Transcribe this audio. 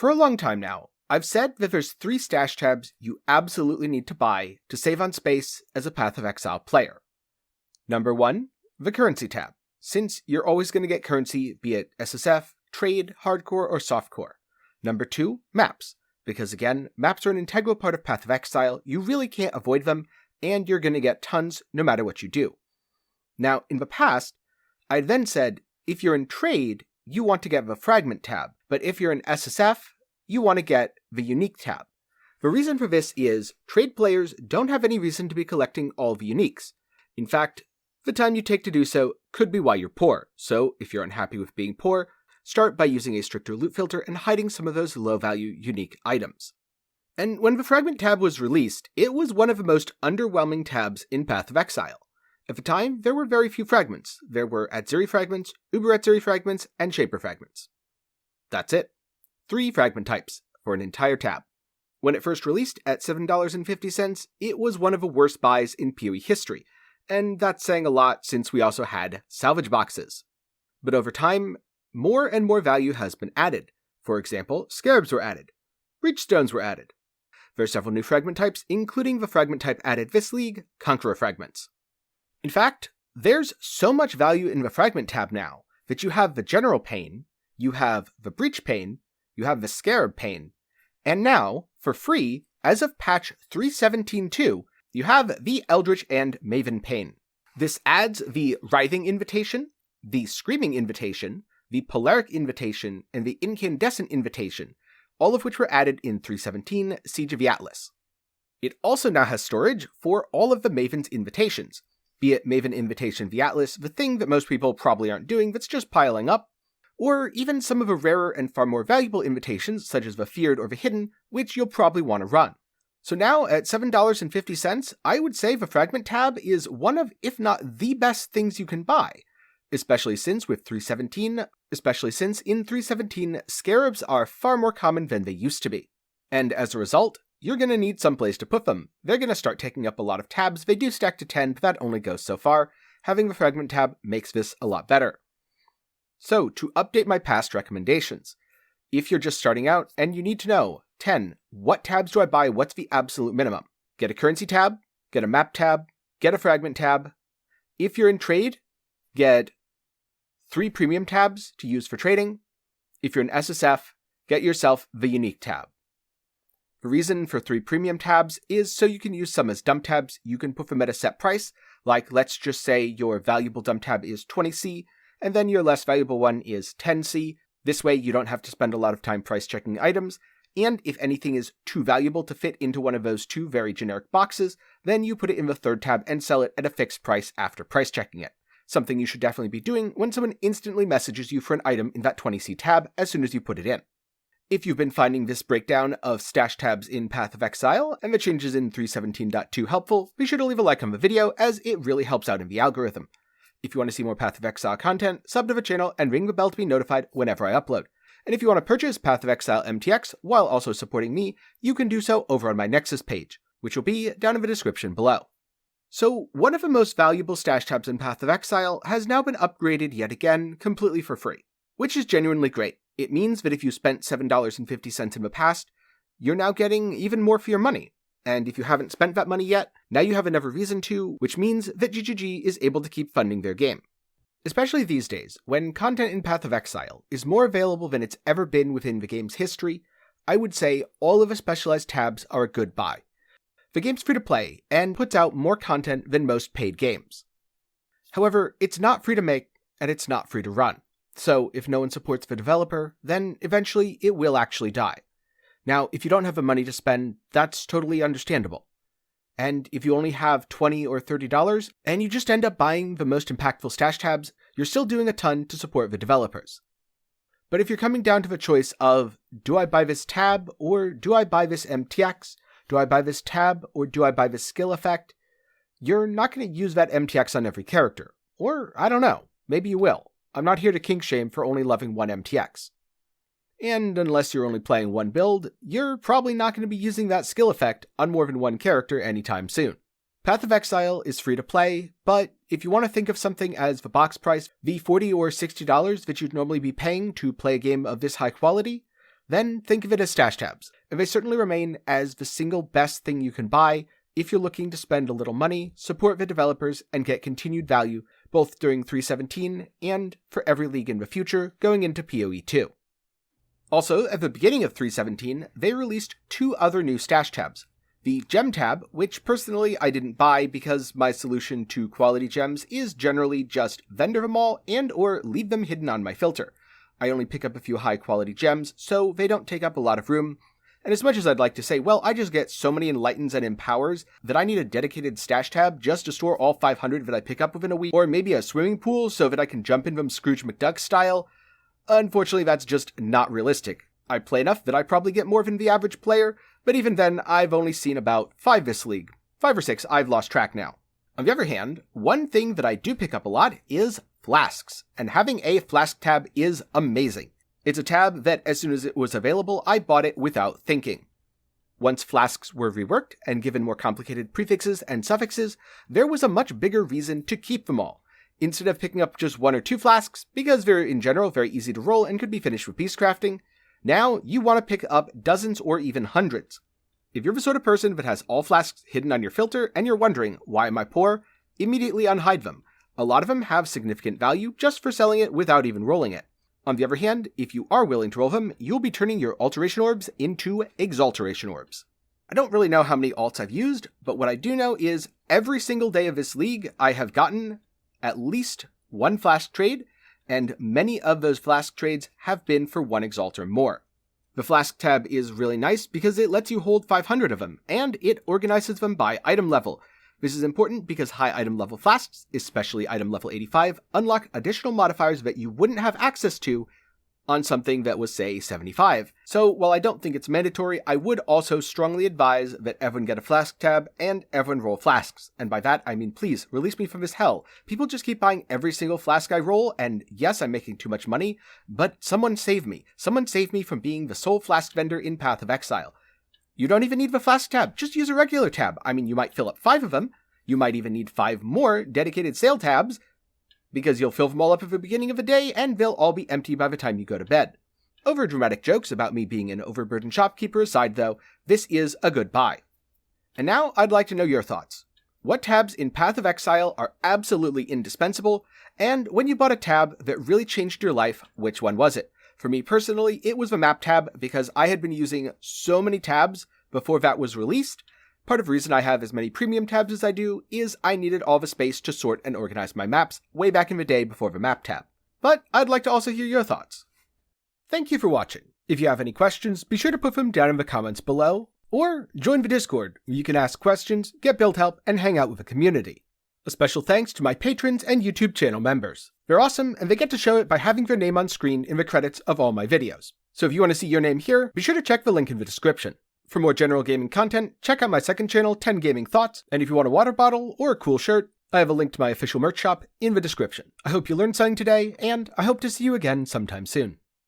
For a long time now, I've said that there's 3 stash tabs you absolutely need to buy to save on space as a Path of Exile player. Number 1, the currency tab, since you're always going to get currency, be it SSF, trade, hardcore, or softcore. Number 2, maps, because again, maps are an integral part of Path of Exile, you really can't avoid them, and you're going to get tons no matter what you do. Now, in the past, I then said, if you're in trade, you want to get the Fragment tab, but if you're in SSF, you want to get the Unique tab. The reason for this is, trade players don't have any reason to be collecting all the uniques. In fact, the time you take to do so could be why you're poor, so if you're unhappy with being poor, start by using a stricter loot filter and hiding some of those low-value unique items. And when the Fragment tab was released, it was one of the most underwhelming tabs in Path of Exile. At the time, there were very few fragments. There were Atziri fragments, Uber Atziri fragments, and Shaper fragments. That's it. 3 fragment types for an entire tab. When it first released at $7.50, it was one of the worst buys in PoE history, and that's saying a lot since we also had salvage boxes. But over time, more and more value has been added. For example, scarabs were added. Breachstones were added. There are several new fragment types, including the fragment type added this league, Conqueror fragments. In fact, there's so much value in the fragment tab now that you have the general pane, you have the breach pane, you have the scarab pane, and now, for free, as of patch 3.17.2, you have the Eldritch and Maven pane. This adds the Writhing Invitation, the Screaming Invitation, the Polaric Invitation, and the Incandescent Invitation, all of which were added in 3.17 Siege of the Atlas. It also now has storage for all of the Maven's invitations, be it Maven Invitation the Atlas, the thing that most people probably aren't doing that's just piling up, or even some of the rarer and far more valuable invitations such as the Feared or the Hidden, which you'll probably want to run. So now, at $7.50, I would say the Fragment tab is one of, if not the best things you can buy, especially since in 3.17, scarabs are far more common than they used to be. And as a result, you're going to need some place to put them. They're going to start taking up a lot of tabs. They do stack to 10, but that only goes so far. Having the Fragment tab makes this a lot better. So, to update my past recommendations, if you're just starting out and you need to know, 10, what tabs do I buy? What's the absolute minimum? Get a currency tab, get a map tab, get a fragment tab. If you're in trade, get 3 premium tabs to use for trading. If you're in SSF, get yourself the unique tab. The reason for 3 premium tabs is so you can use some as dump tabs. You can put them at a set price, like let's just say your valuable dump tab is 20C, and then your less valuable one is 10C. This way you don't have to spend a lot of time price checking items, and if anything is too valuable to fit into one of those 2 very generic boxes, then you put it in the 3rd tab and sell it at a fixed price after price checking it. Something you should definitely be doing when someone instantly messages you for an item in that 20C tab as soon as you put it in. If you've been finding this breakdown of stash tabs in Path of Exile and the changes in 3.17.2 helpful, be sure to leave a like on the video as it really helps out in the algorithm. If you want to see more Path of Exile content, sub to the channel and ring the bell to be notified whenever I upload. And if you want to purchase Path of Exile MTX while also supporting me, you can do so over on my Nexus page, which will be down in the description below. So, one of the most valuable stash tabs in Path of Exile has now been upgraded yet again, completely for free, which is genuinely great. It means that if you spent $7.50 in the past, you're now getting even more for your money. And if you haven't spent that money yet, now you have another reason to, which means that GGG is able to keep funding their game. Especially these days, when content in Path of Exile is more available than it's ever been within the game's history, I would say all of the specialized tabs are a good buy. The game's free to play, and puts out more content than most paid games. However, it's not free to make, and it's not free to run. So, if no one supports the developer, then eventually it will actually die. Now, if you don't have the money to spend, that's totally understandable. And if you only have $20 or $30, and you just end up buying the most impactful stash tabs, you're still doing a ton to support the developers. But if you're coming down to the choice of, do I buy this tab, or do I buy this MTX, do I buy this tab, or do I buy this skill effect, you're not going to use that MTX on every character. Or, I don't know, maybe you will. I'm not here to kink shame for only loving one MTX. And unless you're only playing one build, you're probably not going to be using that skill effect on more than one character anytime soon. Path of Exile is free to play, but if you want to think of something as the box price, the $40 or $60 that you'd normally be paying to play a game of this high quality, then think of it as stash tabs, and they certainly remain as the single best thing you can buy if you're looking to spend a little money, support the developers, and get continued value both during 3.17 and for every league in the future going into PoE 2. Also, at the beginning of 3.17, they released 2 other new stash tabs. The Gem tab, which personally I didn't buy because my solution to quality gems is generally just vendor them all and or leave them hidden on my filter. I only pick up a few high quality gems, so they don't take up a lot of room. And as much as I'd like to say, well, I just get so many Enlightens and Empowers that I need a dedicated stash tab just to store all 500 that I pick up within a week, or maybe a swimming pool so that I can jump in them Scrooge McDuck style, unfortunately that's just not realistic. I play enough that I probably get more than the average player, but even then I've only seen about 5 this league. 5 or 6, I've lost track now. On the other hand, one thing that I do pick up a lot is flasks, and having a flask tab is amazing. It's a tab that, as soon as it was available, I bought it without thinking. Once flasks were reworked and given more complicated prefixes and suffixes, there was a much bigger reason to keep them all, instead of picking up just 1 or 2 flasks, because they're in general very easy to roll and could be finished with beast crafting. Now, you want to pick up dozens or even hundreds. If you're the sort of person that has all flasks hidden on your filter and you're wondering, why am I poor? Immediately unhide them. A lot of them have significant value just for selling it without even rolling it. On the other hand, if you are willing to roll them, you'll be turning your alteration orbs into exalteration orbs. I don't really know how many alts I've used, but what I do know is every single day of this league, I have gotten at least 1 flask trade, and many of those flask trades have been for 1 exalt or more. The flask tab is really nice because it lets you hold 500 of them, and it organizes them by item level. This is important because high item level flasks, especially item level 85, unlock additional modifiers that you wouldn't have access to on something that was, say, 75. So while I don't think it's mandatory, I would also strongly advise that everyone get a flask tab and everyone roll flasks. And by that, I mean please, release me from this hell. People just keep buying every single flask I roll, and yes, I'm making too much money, but someone save me. Someone save me from being the sole flask vendor in Path of Exile. You don't even need the flask tab, just use a regular tab. I mean, you might fill up 5 of them. You might even need 5 more dedicated sale tabs, because you'll fill them all up at the beginning of the day, and they'll all be empty by the time you go to bed. Overdramatic jokes about me being an overburdened shopkeeper aside though, this is a good buy. And now I'd like to know your thoughts. What tabs in Path of Exile are absolutely indispensable, and when you bought a tab that really changed your life, which one was it? For me personally, it was the map tab, because I had been using so many tabs before that was released. Part of the reason I have as many premium tabs as I do is I needed all the space to sort and organize my maps way back in the day before the map tab. But I'd like to also hear your thoughts. Thank you for watching. If you have any questions, be sure to put them down in the comments below, or join the Discord, where you can ask questions, get build help, and hang out with the community. A special thanks to my patrons and YouTube channel members. They're awesome, and they get to show it by having their name on screen in the credits of all my videos. So if you want to see your name here, be sure to check the link in the description. For more general gaming content, check out my second channel, 10 Gaming Thoughts, and if you want a water bottle or a cool shirt, I have a link to my official merch shop in the description. I hope you learned something today, and I hope to see you again sometime soon.